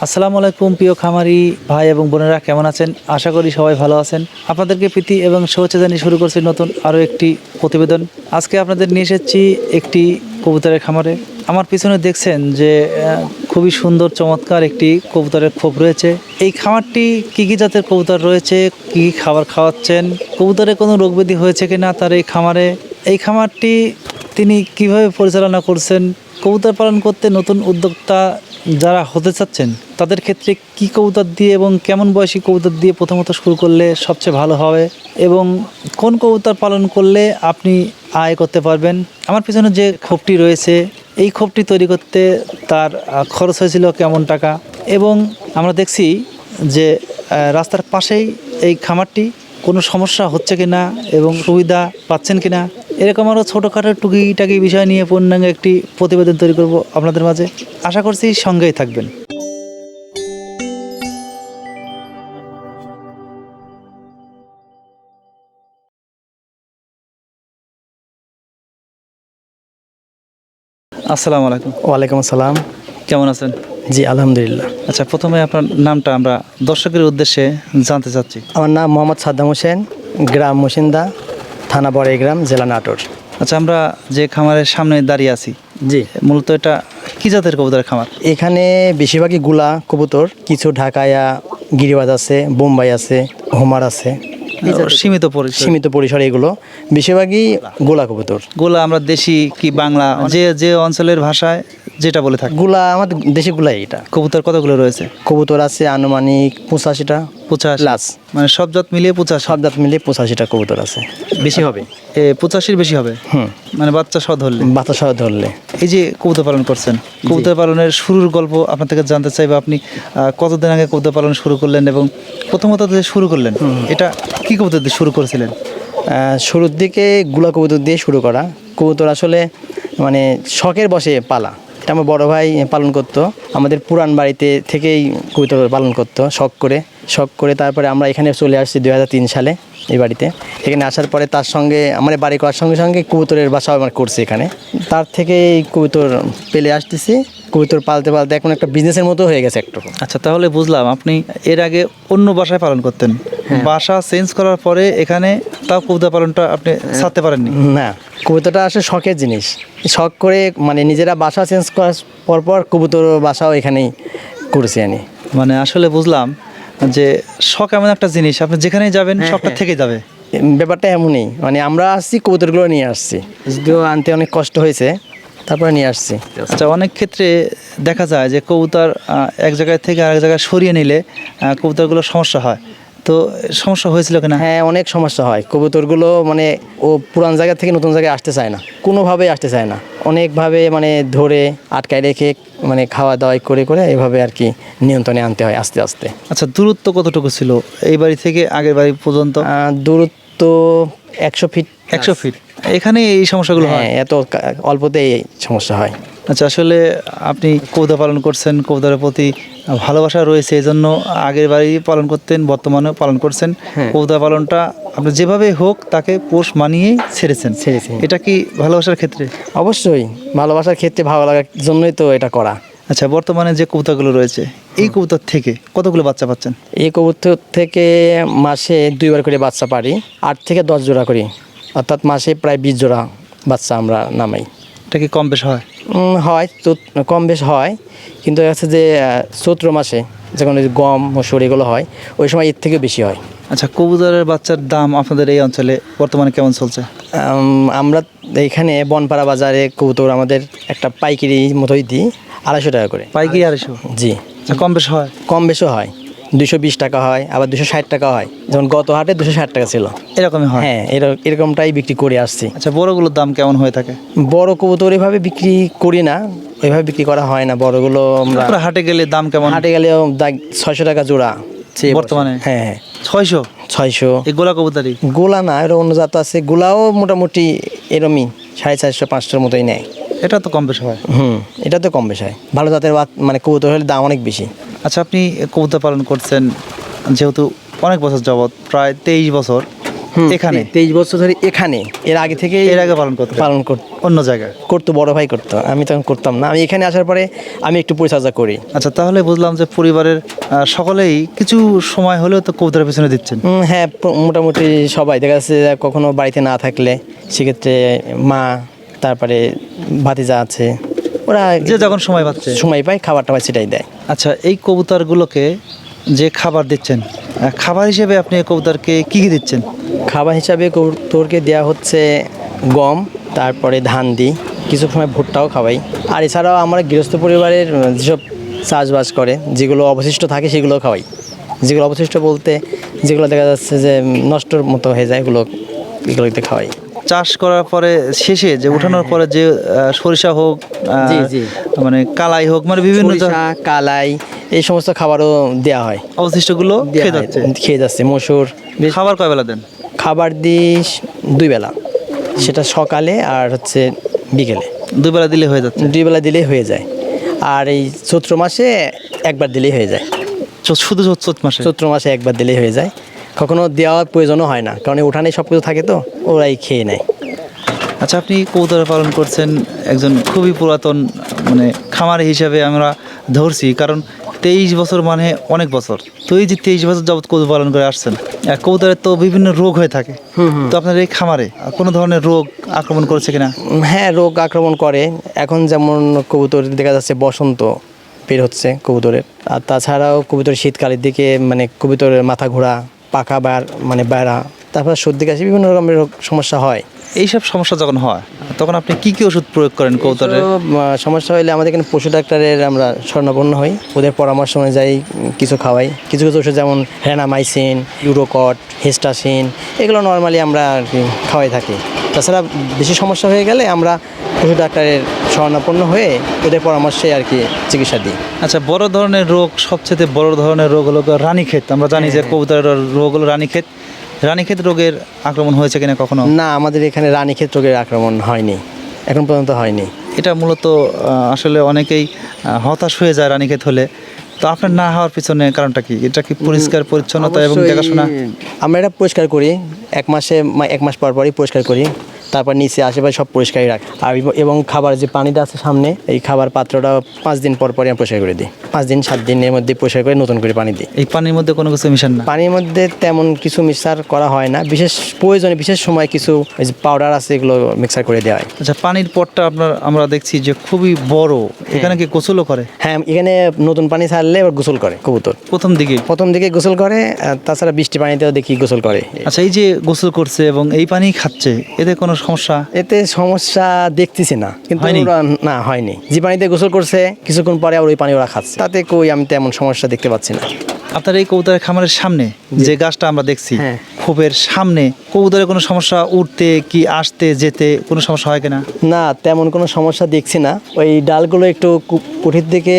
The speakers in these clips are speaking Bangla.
আসসালামু আলাইকুম প্রিয় খামারি ভাই এবং বোনেরা, কেমন আছেন? আশা করি সবাই ভালো আছেন। আপনাদেরকে প্রীতি এবং শুভেচ্ছা জানিয়ে শুরু করছি নতুন আরও একটি প্রতিবেদন। আজকে আপনাদের নিয়ে এসেছি একটি কবুতরের খামারে। আমার পিছনে দেখছেন যে খুবই সুন্দর চমৎকার একটি কবুতরের খোপ রয়েছে। এই খামারটি কী কী জাতের কবুতর রয়েছে, কী কী খাবার খাওয়াচ্ছেন, কবুতরে কোনো রোগব্যাধি হয়েছে কিনা তার এই খামারে, এই খামারটি তিনি কিভাবে পরিচালনা করছেন, কবুতর পালন করতে নতুন উদ্যোক্তা যারা হতে চাচ্ছেন তাদের ক্ষেত্রে কী কবুতর দিয়ে এবং কেমন বয়সী কবুতর দিয়ে প্রথমত শুরু করলে সবচেয়ে ভালো হবে এবং কোন কবুতর পালন করলে আপনি আয় করতে পারবেন। আমার পিছনে যে খোপটি রয়েছে, এই খোপটি তৈরি করতে তার খরচ হয়েছিল কেমন টাকা, এবং আমরা দেখছি যে রাস্তার পাশেই এই খামারটি কোনো সমস্যা হচ্ছে কিনা এবং সুবিধা পাচ্ছেন কিনা, এরকম আরও ছোটোখাটো টুকিটাকি বিষয় নিয়ে পূর্ণাঙ্গ একটি প্রতিবেদন তৈরি করব আপনাদের মাঝে। আশা করছি সঙ্গেই থাকবেন। আসসালামু আলাইকুম। ওয়ালাইকুম আসসালাম। কেমন আছেন? জি আলহামদুলিল্লাহ। আচ্ছা, প্রথমে আপনার নামটা আমরা দর্শকের উদ্দেশ্যে জানতে চাচ্ছি। আমার নাম মোহাম্মদ সাদ্দাম হোসেন, গ্রাম মুসিন্দা, থানা বড়াইগ্রাম, জেলা নাটোর। আচ্ছা, আমরা যে খামারের সামনে দাঁড়িয়ে আছি, জি মূলত এটা কী জাতের কবুতরের খামার? এখানে বেশিরভাগই গুলা কবুতর, কিছু ঢাকায়া গিরিবাজ আছে, বোম্বাই আছে, হোমার আছে, সীমিত পরিসর। সীমিত পরিসরে এগুলো বেশিরভাগই গোলা কবুতর। গোলা আমরা দেশি কি বাংলা, যে যে অঞ্চলের ভাষায় যেটা বলে থাকি। গুলা আমাদের দেশি গুলাই। এটা কবুতর কতগুলো রয়েছে? কবুতর আছে আনুমানিক 85টা 85 প্লাস, মানে সব জাত মিলিয়ে 85। সব জাত মিলিয়ে 85টা কবুতর আছে, বেশি হবে। 85-র বেশি হবে, মানে বাচ্চা সহ ধরলে, বাচ্চা সহ ধরলে। এই যে কবুতর পালন করছেন, কবুতর পালনের শুরুর গল্প আপনার থেকে জানতে চাইবো। আপনি কতদিন আগে কবুতর পালন শুরু করলেন এবং প্রথমত যে শুরু করলেন এটা কি কবুতর দিয়ে শুরু করেছিলেন? শুরুর দিকে গুলা কবুতর দিয়ে শুরু করা। কবুতর আসলে মানে শখের বসে পালা। এটা আমার বড় ভাই পালন করতো, আমাদের পুরান বাড়িতে থেকেই কবুতর পালন করতো শখ করে। তারপরে আমরা এখানে চলে আসছি 2003 সালে এই বাড়িতে। এখানে আসার পরে তার সঙ্গে আমার বাড়ি করার সঙ্গে সঙ্গে কবুতরের বাসাও আমার করছে এখানে। তার থেকে এই কবুতর পেলে আসতেছি, কবুতর পালতে পালতে এখন একটা বিজনেসের মতো হয়ে গেছে একটু। আচ্ছা, তাহলে বুঝলাম আপনি এর আগে অন্য বাসায় পালন করতেন, বাসা চেঞ্জ করার পরে এখানে তাও কবুতর পালনটা আপনি ছাড়তে পারেননি? না, কবুতরটা আসলে শখের জিনিস। শখ করে মানে নিজেরা বাসা চেঞ্জ করার পর কবুতর বাসাও এখানেই করেছি আমি। মানে আসলে বুঝলাম যে শখ এমন একটা জিনিস, আপনি যেখানেই যাবেন শখটা থেকে যাবে। ব্যাপারটা এমনই, মানে আমরা আসছি কবুতরগুলো নিয়ে আসছি, যদিও আনতে অনেক কষ্ট হয়েছে, তারপরে নিয়ে আসছি। আচ্ছা, অনেক ক্ষেত্রে দেখা যায় যে কবুতর এক জায়গায় থেকে আরেক জায়গায় সরিয়ে নিলে কবুতরগুলো সমস্যা হয়, তো সমস্যা হয়েছিল কিনা? হ্যাঁ, অনেক সমস্যা হয়। কবুতরগুলো মানে ও পুরান জায়গা থেকে নতুন জায়গায় আসতে চায় না, কোনোভাবেই আসতে চায় না। অনেকভাবে মানে ধরে আটকায় রেখে মানে খাওয়া দাওয়া করে এইভাবে আর কি নিয়ন্ত্রণে আনতে হয় আস্তে আস্তে। আচ্ছা, দূরত্ব কতটুকু ছিল এই বাড়ি থেকে আগের বাড়ি পর্যন্ত? দূরত্ব 100 ফিট। 100 ফিট। এখানে এই সমস্যাগুলো হয়? হ্যাঁ, এত অল্পতেই এই সমস্যা হয়। আচ্ছা, আসলে আপনি কবুতর পালন করছেন, কবুতরের প্রতি ভালোবাসা রয়েছে, এই জন্য আগের বাড়ি পালন করতেন, বর্তমানেও পালন করছেন। কবুতর পালনটা আপনি যেভাবে হোক তাকে পোষ মানিয়েই ছেড়েছি। এটা কি ভালোবাসার ক্ষেত্রে? অবশ্যই ভালোবাসার ক্ষেত্রে, ভালো লাগার জন্যই তো এটা করা। আচ্ছা, বর্তমানে যে কবুতরগুলো রয়েছে এই কবুতর থেকে কতগুলো বাচ্চা পাচ্ছেন? এই কবুতর থেকে মাসে 2 বার করে বাচ্চা পারি, 8 থেকে 10 জোড়া করি, অর্থাৎ মাসে প্রায় 20 জোড়া বাচ্চা আমরা নামাই। এটা কি কম বেশ হয়? হয় তো, কম বেশ হয়, কিন্তু আছে যে চৈত্র মাসে যখন গম মসুর এগুলো হয় ওই সময় এর থেকে বেশি হয়। আচ্ছা, কবুতরের বাচ্চার দাম আপনাদের এই অঞ্চলে বর্তমানে কেমন চলছে? আমরা এখানে বনপাড়া বাজারে কবুতর আমাদের একটা পাইকারি মতোই দিই, 250 টাকা করে। পাইকারি 250? জি। আচ্ছা, কম বেশ হয়? কম বেশও হয়, 220 টাকা হয়, আবার 260 টাকা হয়। যেমন গত হাটে 260 টাকা ছিল। এরকমই হয়? হ্যাঁ, এরকমটাই বিক্রি করে আসছি। আচ্ছা, বড়গুলোর দাম কেমন হয়ে থাকে? বড় কবুতর এভাবে বিক্রি করি না, ওইভাবে বিক্রি করা হয় না। বড়গুলো আমরা হাটে গেলে দাম কেমন? হাটে গেলেও 600 টাকা জোড়া বর্তমানে? হ্যাঁ, 600। এই গোলা কবুতরই? গোলা না, এর অন্য জাত আছে, গোলাও মোটামুটি এরমই 450-500 মতোই নেয়। এটা তো কম বেশ হয়? এটা তো কম বেশ হয়। ভালো জাতের মানে কবুতর হলে দাম অনেক বেশি। আচ্ছা, আপনি কবুতর পালন করছেন যেহেতু অনেক বছর যাবৎ, প্রায় 23 বছর, এখানে 23 বছর ধরে এখানে, এর আগে থেকে এর আগে পালন করতে পালন করতো, অন্য জায়গায়? বড় ভাই করতো, আমি তখন করতাম না। আমি এখানে আসার পরে আমি একটু পরিচর্যা করি। আচ্ছা, তাহলে বুঝলাম যে পরিবারের সকলেই কিছু সময় হলেও তো কবুতরের পিছনে দিচ্ছেন। হ্যাঁ, মোটামুটি সবাই দেখা যাচ্ছে যে কখনো বাড়িতে না থাকলে সেক্ষেত্রে মা, তারপরে ভাতিজা আছে, ওরা যে যখন সময় পাচ্ছে সময় পায় খাবার টাবার সেটাই দেয়। আচ্ছা, এই কবুতরগুলোকে যে খাবার দিচ্ছেন, খাবার হিসেবে আপনি এই কবুতরকে কী কী দিচ্ছেন? খাবার হিসাবে কবুতরকে দেওয়া হচ্ছে গম, তারপরে ধান দিই, কিছু সময় ভুট্টাও খাওয়াই। আর এছাড়াও আমরা গৃহস্থ পরিবারের যেসব চাষবাস করে যেগুলো অবশিষ্ট থাকে সেগুলো খাওয়াই। যেগুলো অবশিষ্ট বলতে যেগুলো দেখা যাচ্ছে যে নষ্টর মতো হয়ে যায়, এগুলোতে খাওয়াই। চাষ করার পরে শেষে যে উঠানোর পরে যে সরিষা হোক, জি, জি। মানে কালাই হোক, মানে বিভিন্ন সরিষা, কালাই এই সমস্ত খাবারও দেওয়া হয়, অবশিষ্টগুলো খেয়ে যাচ্ছে। খেয়ে যাচ্ছে। মসুর খাবার কয় বেলা দেন? খাবার দিস 2 বেলা, সেটা সকালে আর হচ্ছে বিকেলে। 2 বেলা দিলে হয়ে যাচ্ছে? 2 বেলা দিলেই হয়ে যায়। আর এই চৈত্র মাসে একবার দিলেই হয়ে যায়। শুধু চৈত্র মাসে? চৈত্র মাসে একবার দিলেই হয়ে যায়, কখনো দেওয়ার প্রয়োজনও হয় না, কারণ উঠানে সব কিছু থাকে তো, ওরাই খেয়ে নেয়। আচ্ছা, আপনি কবুতর পালন করছেন একজন খুবই পুরাতন মানে খামারি হিসাবে আমরা ধরছি, কারণ 23 বছর মানে অনেক বছর। তো এই যে 23 বছর যাবত কবুতর পালন করে আসছেন, কবুতরের তো বিভিন্ন রোগ হয়ে থাকে, তো আপনার এই খামারে কোনো ধরনের রোগ আক্রমণ করেছে কিনা? হ্যাঁ, রোগ আক্রমণ করে। এখন যেমন কবুতর দেখা যাচ্ছে বসন্ত বের হচ্ছে কবুতরের, আর তাছাড়াও কবুতর শীতকালের দিকে মানে কবুতরের মাথা ঘোরা, পাখা মানে বেড়া, তারপর সর্দি কাশি, বিভিন্ন রকমের সমস্যা হয়। এইসব সমস্যা যখন হয় তখন আপনি কি কি ওষুধ প্রয়োগ করেন কবুতরের? সমস্যা হলে আমাদের এখানে পশু ডাক্তারের আমরা শরণাপন্ন হই, ওদের পরামর্শ অনুযায়ী কিছু খাওয়াই। কিছু কিছু ওষুধ যেমন হ্যানামাইসিন, ইউরোকট, হিস্টাসিন, এগুলো নর্মালি আমরা আর কি খাওয়াই থাকি। তাছাড়া বেশি সমস্যা হয়ে গেলে আমরা পশু ডাক্তারের শরণাপন্ন হয়ে ওদের পরামর্শে আর কি চিকিৎসা দিই। আচ্ছা, বড় ধরনের রোগ, সবচেয়ে বড় ধরনের রোগ হলো রানীক্ষেত। আমরা জানি যে কবুতরের রোগ হলো রানীক্ষেত। রানীক্ষেত রোগের আক্রমণ হয়েছে কিনা কখনো? না, আমাদের এখানে রানীক্ষেত রোগের আক্রমণ হয়নি, এখন পর্যন্ত হয়নি। এটা মূলত আসলে অনেকেই হতাশ হয়ে যায় রানীক্ষেত হলে। তো আপনার না হওয়ার পিছনে কারণটা কি? এটা কি পরিষ্কার পরিচ্ছন্নতা এবং অবশ্যই দেখাশোনা? আমরা এটা পরিষ্কার করি, 1 মাস পর পরই পরিষ্কার করি, তারপর নিচে আশেপাশে সব পরিষ্কারই রাখি। আর এবং খাবার যে পানিটা আছে সামনে, এই খাবার পাত্রটা 5 দিন পর পরই আমি পরিষ্কার করে দিই। 5 দিন 7 দিনের মধ্যে পরিষ্কার করে নতুন করে পানি দিই। এই পানির মধ্যে কোনো কিছু মিশান না? পানির মধ্যে তেমন কিছু মিক্সার করা হয় না, বিশেষ প্রয়োজনে বিশেষ সময় কিছু পাউডার আছে, এগুলো মিক্সার করে দেওয়া হয়। আচ্ছা, পানির পটটা আমরা দেখছি যে খুবই বড়, এখানে কি গোসলও করে? হ্যাঁ, এখানে নতুন পানি ছাড়লে এবার গোসল করে কবুতর প্রথম দিকে গোসল করে, আর তাছাড়া বৃষ্টি পানিতেও দেখি গোসল করে। আচ্ছা, এই যে গোসল করছে এবং এই পানি খাচ্ছে, এতে কোনো সমস্যা? এতে সমস্যা দেখতেছি না, কিন্তু হয়নি? না, হয়নি। যে পানিতে গোসল করছে কিছুক্ষণ পরে আবার ওই পানি ওরা খাচ্ছে, তাতে কই আমি তেমন সমস্যা দেখতে পাচ্ছি না। আপনার এই কবুতরের খামারের সামনে যে গাছটা আমরা দেখছি, হ্যাঁ। খোপের সামনে কবুতরের কোনো সমস্যা, উঠতে কি আসতে যেতে কোনো সমস্যা হয় কিনা? না, তেমন কোনো সমস্যা দেখছি না। ওই ডালগুলো একটু কুঠির দিকে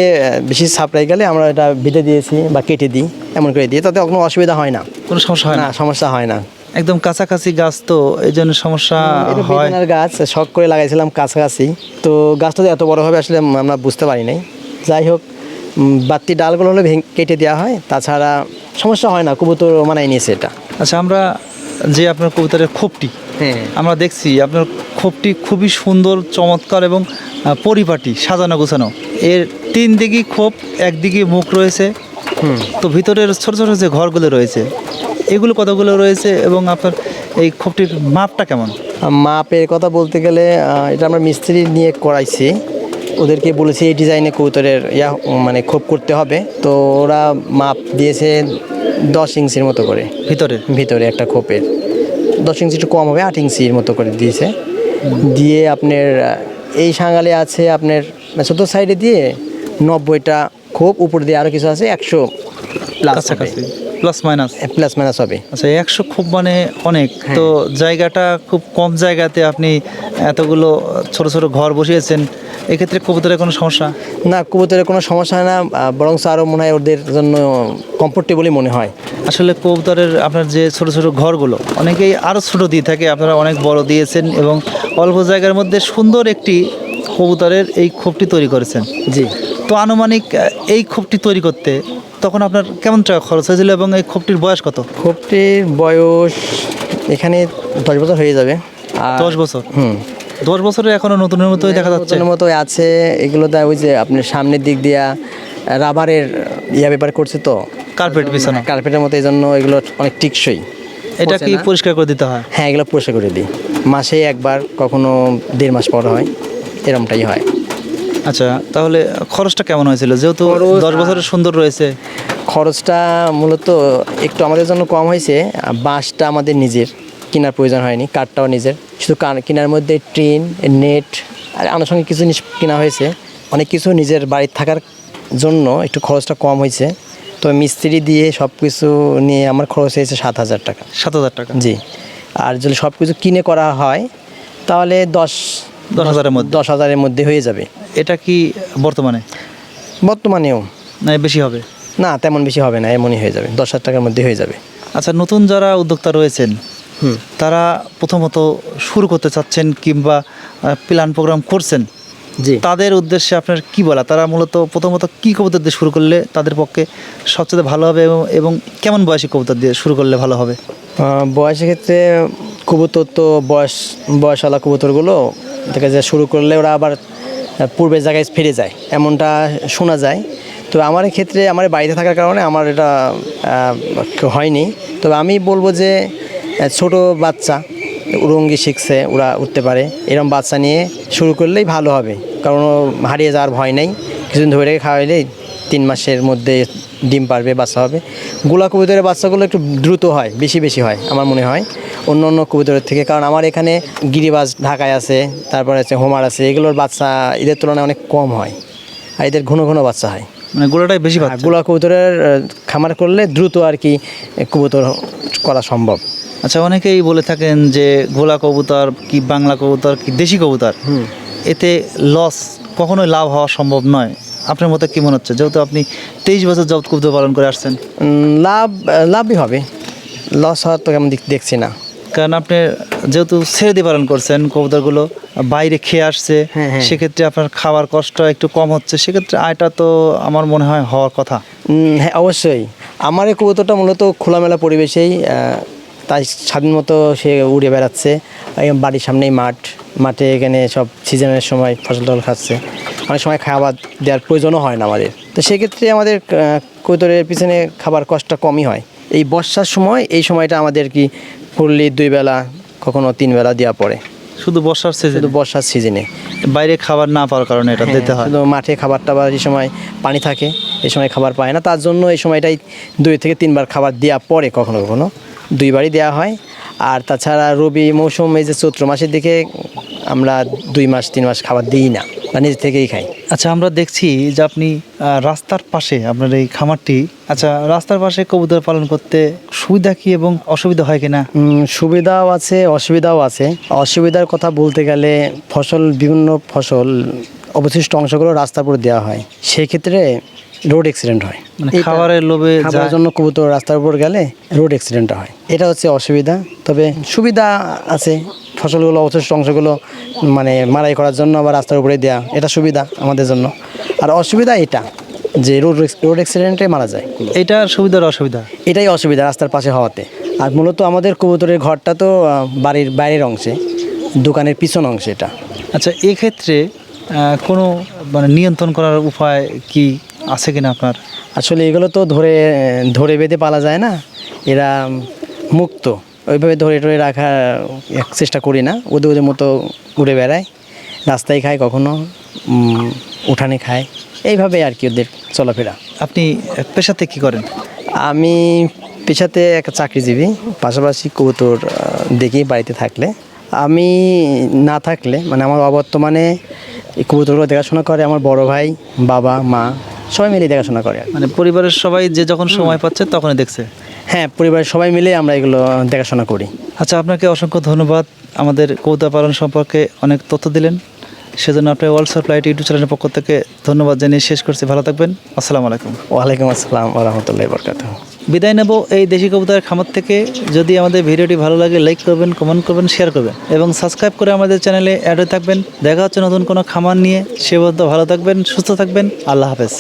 বেশি ছাপড়াই গেলে আমরা এটা বেঁধে দিয়েছি বা কেটে দিই, এমন করে দিই, তাতে কোনো অসুবিধা হয় না। কোনো সমস্যা হয় না, না? সমস্যা হয় না। একদম কাছাকাছি গাছ, তো এই জন্য সমস্যা এটা হয়। বেদানার গাছ, শখ করে লাগাইছিলাম কাছাকাছি, তো গাছটা যে এত বড় হবে আসলে আমরা বুঝতে পারি নাই। যাই হোক, বাড়তি ডালগুলো হলে কেটে দেওয়া হয়, তাছাড়া সমস্যা হয় না, কবুতর মানায় নিয়েছে এটা। আচ্ছা, আমরা যে আপনার কবুতরের খোপটি হ্যাঁ, আমরা দেখছি, আপনার খোপটি খুবই সুন্দর, চমৎকার এবং পরিপাটি, সাজানো গোছানো। এর 3 দিকেই খোপ, একদিকে মুখ রয়েছে। তো ভিতরের ছোট ছোট যে ঘরগুলো রয়েছে, এগুলো কতগুলো রয়েছে এবং আপনার এই খোপটির মাপটা কেমন? মাপের কথা বলতে গেলে এটা আমরা মিস্ত্রি নিয়ে করাইছি, ওদেরকে বলেছি এই ডিজাইনে কবুতরের মানে খোপ করতে হবে, তো ওরা মাপ দিয়েছে 10 ইঞ্চির মতো করে। ভিতরে একটা খোপের 10 ইঞ্চি একটু কম হবে, 8 ইঞ্চির মতো করে দিয়েছে। দিয়ে আপনার এই সাঙ্গালে আছে আপনার চতুর্থ সাইডে দিয়ে 90টা খোপ, উপর দিয়ে আরও কিছু আছে 100 কাছাকাছি, প্লাস মাইনাস হবে। আচ্ছা, 100 খোপ মানে অনেক। তো জায়গাটা খুব কম জায়গাতে আপনি এতগুলো ছোট ছোট ঘর বসিয়েছেন, এক্ষেত্রে কবুতরের কোনো সমস্যা? না, কবুতরের কোনো সমস্যা হয় না, বরং আরও মনে হয় ওদের জন্য কমফোর্টেবলই মনে হয়। আসলে কবুতরের আপনার যে ছোট ছোট ঘরগুলো অনেকেই আরও ছোট দিয়ে থাকে, আপনারা অনেক বড় দিয়েছেন এবং অল্প জায়গার মধ্যে সুন্দর একটি কবুতরের এই খোপটি তৈরি করেছেন। জি। তো আনুমানিক এই খোপটি তৈরি করতে তখন আপনার কেমন টাকা খরচ হয়েছিল এবং এই খোপটির বয়স কত? খোপটির বয়স এখানে 10 বছর হয়ে যাবে। আর 10 বছর? হুম 10 বছরে এখনো নতুনের মতোই দেখা যাচ্ছে। নতুনের মতোই আছে। এগুলো দেয় ওই যে আপনার সামনের দিক দিয়া রাবারের পেপার করছে তো, কার্পেট বিছানো। কার্পেটের মতো, এই জন্য এগুলো অনেক টিকসই। এটা কি পচে না। পরিষ্কার করে দিতে হয়? হ্যাঁ, এগুলো পরিষ্কার করে দিই মাসে একবার, কখনো 1.5 মাস পর হয়, এরমটাই হয়। আচ্ছা, তাহলে খরচটা কেমন হয়েছিল যেহেতু খরচ, 10 বছরের সুন্দর রয়েছে? খরচটা মূলত একটু আমাদের জন্য কম হয়েছে। বাঁশটা আমাদের নিজের, কেনার প্রয়োজন হয়নি। কাঠটাও নিজের, শুধু কেনার মধ্যে টিন, নেট আর আনুষঙ্গিক কিছু জিনিস কেনা হয়েছে। অনেক কিছু নিজের বাড়িতে থাকার জন্য একটু খরচটা কম হয়েছে। তো মিস্ত্রি দিয়ে সব কিছু নিয়ে আমার খরচ হয়েছে 7,000 টাকা। 7,000 টাকা? জি। আর যদি সব কিছু কিনে করা হয় তাহলে 10,000-এর মধ্যে? 10,000-এর মধ্যে হয়ে যাবে। এটা কি বর্তমানেও না বেশি হবে? না, তেমন বেশি হবে না, এমনই হয়ে যাবে, 10,000 টাকার মধ্যে হয়ে যাবে। আচ্ছা, নতুন যারা উদ্যোক্তা রয়েছেন তারা প্রথমত শুরু করতে চাচ্ছেন কিংবা প্ল্যান প্রোগ্রাম করছেন, জি। তাদের উদ্দেশ্যে আপনার কি বলা? তারা মূলত প্রথমত কি কবুতর দিয়ে শুরু করলে তাদের পক্ষে সবচেয়ে ভালো হবে এবং কেমন বয়সী কবুতর দিয়ে শুরু করলে ভালো হবে? বয়সের ক্ষেত্রে কবুতর তো বয়সওয়ালা কবুতরগুলো দেখা যায় শুরু করলে ওরা আবার পূর্বের জায়গায় ফিরে যায়, এমনটা শোনা যায়। তবে আমার ক্ষেত্রে আমার বাড়িতে থাকার কারণে আমার এটা হয়নি। তবে আমি বলবো যে ছোট বাচ্চা উড়ঙ্গি শিখছে, ওরা উঠতে পারে, এরকম বাচ্চা নিয়ে শুরু করলেই ভালো হবে, কারণ হারিয়ে যাওয়ার ভয় নেই। কিছুদিন ধরে খাওয়াইলেই 3 মাসের মধ্যে ডিম পারবে, বাচ্চা হবে। গোলা কবুতরের বাচ্চাগুলো একটু দ্রুত হয়, বেশি হয় আমার মনে হয় অন্য অন্য কবুতরের থেকে, কারণ আমার এখানে গিরিবাজ ঢাকায় আছে, তারপরে আছে হোমার আছে, এগুলোর বাচ্চা এদের তুলনায় অনেক কম হয়, আর এদের ঘন ঘন বাচ্চা হয়। মানে গোলাটাই বেশি বাচ্চা? গোলা কবুতরের খামার করলে দ্রুত আর কি কবুতর করা সম্ভব। আচ্ছা, অনেকেই বলে থাকেন যে গোলা কবুতর কি বাংলা কবুতর কি দেশি কবুতর, এতে লস কখনোই লাভ হওয়া সম্ভব নয়। আপনার মতে কি মনে হচ্ছে, যেহেতু আপনি 23 বছর যাবত কবুতর পালন করে আসছেন? লাভই হবে, লস হওয়ার তো কেমন দেখছি না। কারণ আপনি যেহেতু ছেড়ে দিয়ে পালন করছেন, কবুতরগুলো বাইরে খেয়ে আসছে, সেক্ষেত্রে আপনার খাবার কষ্ট একটু কম হচ্ছে, সেক্ষেত্রে আয়টা তো আমার মনে হয় হওয়ার কথা। হ্যাঁ, অবশ্যই। আমার এই কবুতরটা মূলত খোলামেলা পরিবেশেই, তাই স্বাধীন মতো সে উড়ে বেড়াচ্ছে। বাড়ির সামনেই মাঠে এখানে সব সিজনের সময় ফসল টল খাচ্ছে, অনেক সময় খাবার দেওয়ার প্রয়োজনও হয় না আমাদের। তো সেক্ষেত্রে আমাদের কবুতরের পিছনে খাবার কষ্টটা কমই হয়। এই বর্ষার সময়, এই সময়টা আমাদের কি ফুললি 2 বেলা কখনো 3 বেলা দেওয়া পড়ে। শুধু বর্ষার সিজনে? শুধু বর্ষার সিজনে বাইরে খাবার না পাওয়ার কারণে এটা দিতে হয়। শুধু মাঠে খাবার টাবার এই সময় পানি থাকে, এই সময় খাবার পায় না, তার জন্য এই সময়টাই 2 থেকে 3 বার খাবার দেওয়া পড়ে, কখনো 2 বারই দেওয়া হয়। আর তাছাড়া রবি মৌসুম, এই যে চৈত্র মাসের দিকে আমরা 2 মাস 3 মাস খাবার দিই না, বা নিজে থেকেই খাই। আচ্ছা, আমরা দেখছি যে আপনি রাস্তার পাশে আপনার এই খামারটি, আচ্ছা রাস্তার পাশে কবুতর পালন করতে সুবিধা কি এবং অসুবিধা হয় কিনা? সুবিধাও আছে, অসুবিধাও আছে। অসুবিধার কথা বলতে গেলে বিভিন্ন ফসল অবশিষ্ট অংশগুলো রাস্তার উপর দেওয়া হয়, সেই ক্ষেত্রে রোড অ্যাক্সিডেন্ট হয়। মানে খাবারের লোভে খাবারের জন্য কবুতর রাস্তার উপর গেলে রোড অ্যাক্সিডেন্ট হয়, এটা হচ্ছে অসুবিধা। তবে সুবিধা আছে, ফসলগুলো অবশিষ্ট অংশগুলো মানে মারাই করার জন্য আবার রাস্তার উপরে দেওয়া, এটা সুবিধা আমাদের জন্য। আর অসুবিধা এটা যে রোড অ্যাক্সিডেন্টে মারা যায়, এটা সুবিধার অসুবিধা? এটাই অসুবিধা রাস্তার পাশে হওয়াতে। আর মূলত আমাদের কবুতরের ঘরটা তো বাড়ির বাইরের অংশে, দোকানের পিছন অংশে এটা। আচ্ছা, এক্ষেত্রে কোনো মানে নিয়ন্ত্রণ করার উপায় কি আছে কিনা আপনার? আসলে এগুলো তো ধরে বেঁধে পালা যায় না, এরা মুক্ত, ওইভাবে ধরে রাখার চেষ্টা করি না। ওদের মতো উড়ে বেড়ায়, রাস্তায় খায়, কখনো উঠানে খায়, এইভাবে আর কি ওদের চলাফেরা। আপনি পেশাতে কি করেন? আমি পেশাতে একটা চাকরিজীবী, পাশাপাশি কবুতর দেখি বাড়িতে থাকলে। আমি না থাকলে মানে আমার অবর্তমানে এই কবুতরগুলো দেখাশোনা করে আমার বড় ভাই, বাবা, মা সবাই মিলে দেখাশোনা করে। মানে পরিবারের সবাই যে যখন সময় পাচ্ছে তখনই দেখছে? হ্যাঁ, পরিবারের সবাই মিলে আমরা এগুলো দেখাশোনা করি। আচ্ছা, আপনাকে অসংখ্য ধন্যবাদ, আমাদের কবুতর পালন সম্পর্কে অনেক তথ্য দিলেন, সেজন্য আপনার ওয়ার্ল্ড সাপ্লাইট ইউটিউব চ্যানেলের পক্ষ থেকে ধন্যবাদ জানিয়ে শেষ করছি। ভালো থাকবেন, আসসালামু আলাইকুম। ওয়ালাইকুম আসসালাম ওয়া রাহমাতুল্লাহি ওয়া বারাকাতুহু। বিদায় নেব এই দেশি কবুতরের খামার থেকে। যদি আমাদের ভিডিওটি ভালো লাগে লাইক করবেন, কমেন্ট করবেন, শেয়ার করবেন এবং সাবস্ক্রাইব করে আমাদের চ্যানেলে অ্যাড হয়ে থাকবেন। দেখা হচ্ছে নতুন কোনো খামার নিয়ে, সে পর্যন্ত ভালো থাকবেন, সুস্থ থাকবেন, আল্লাহ হাফেজ।